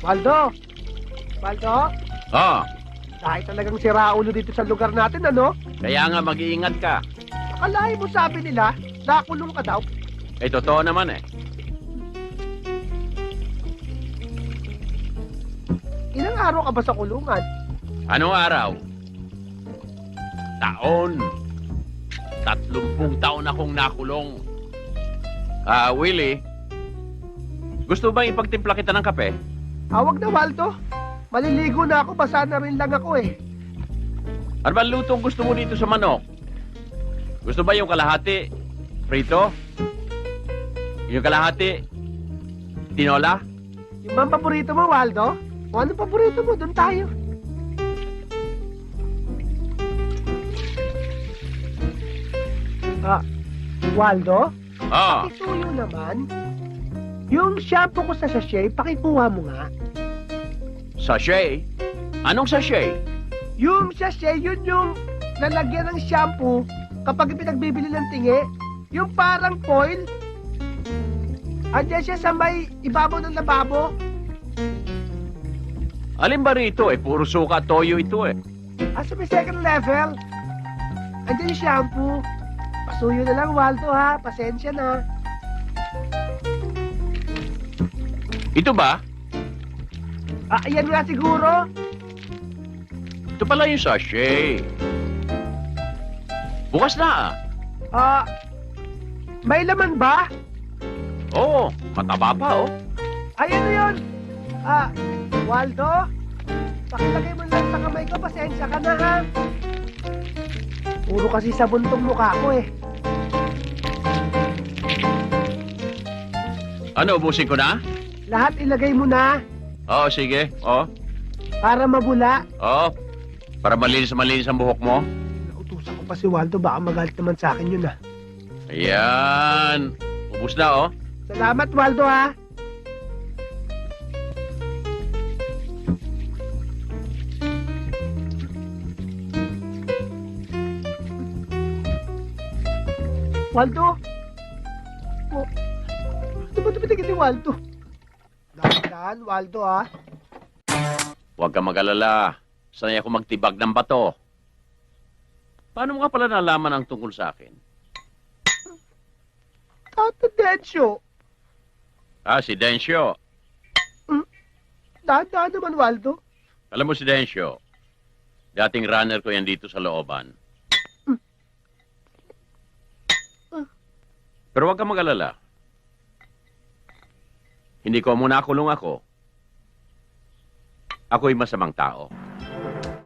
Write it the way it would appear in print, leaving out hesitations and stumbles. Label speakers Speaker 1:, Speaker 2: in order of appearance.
Speaker 1: Waldo! Waldo?
Speaker 2: Oh,
Speaker 1: Dahil talagang siraulo dito sa lugar natin, ano?
Speaker 2: kaya nga mag-iingat ka.
Speaker 1: Akalain mo sabi nila, nakulong ka daw.
Speaker 2: Eh, totoo naman eh.
Speaker 1: Ilang araw ka ba sa kulungan?
Speaker 2: Anong araw? Taon. 30 taon akong nakulong. Willie, gusto bang ipagtimpla kita ng kape?
Speaker 1: Awag na, Waldo. Maliligo na ako, basa na rin lang ako eh.
Speaker 2: Ano ba lutong gusto mo dito sa manok? Gusto ba yung kalahati? Prito? Yung kalahati? Tinola?
Speaker 1: Yung bang paborito mo, Waldo? O anong paborito mo? Doon tayo. Waldo?
Speaker 2: Ah,
Speaker 1: Pakisuyo naman. Yung shampoo ko sa sachet, pakikuha mo nga.
Speaker 2: sachet? Anong sachet?
Speaker 1: Yung sachet, yun yung lalagyan ng shampoo kapag pinagbibili ng tingi. Yung parang foil. Andiyan siya sa may ibabaw ng lababo.
Speaker 2: Alin ba rito eh? Puro suka at toyo ito eh.
Speaker 1: Sa may second level. Andiyan yung shampoo. Pasuyo na lang, Waldo, ha? Pasensya na.
Speaker 2: Ito ba?
Speaker 1: Ayan nga siguro.
Speaker 2: Ito pala yung sachet. Bukas na
Speaker 1: May laman ba?
Speaker 2: Oo, mataba pa oh.
Speaker 1: Ayan na yun. Waldo? Pakilagay mo lang sa kamay ko. Pasensya ka na, ha? Puro kasi sabon tong mukha ko, eh.
Speaker 2: Ano, ubusin ko na?
Speaker 1: Lahat ilagay mo na
Speaker 2: Oo, sige. Oo,
Speaker 1: para mabula.
Speaker 2: oo. Para malinis ang buhok mo.
Speaker 1: Nautusan ko pa si Waldo. Baka magalit naman sa akin yun, ha?
Speaker 2: Ayan. Ubus na oh.
Speaker 1: Salamat, Waldo, ha? Waldo? Oh, ano ba tumitigil ni Waldo? Dahan-dahan, Waldo, ha?
Speaker 2: Huwag kang mag-alala. Sanay ako magtibag ng bato. Paano mo ka pala nalaman ang tungkol sa akin?
Speaker 1: Tata Densyo.
Speaker 2: Si Dencio.
Speaker 1: Dahan-dahan naman, Waldo.
Speaker 2: Alam mo si Dencio, dating runner ko yan dito sa looban. Pero huwag kang mag-alala. Hindi ko muna kulong ako. Ako'y masamang tao.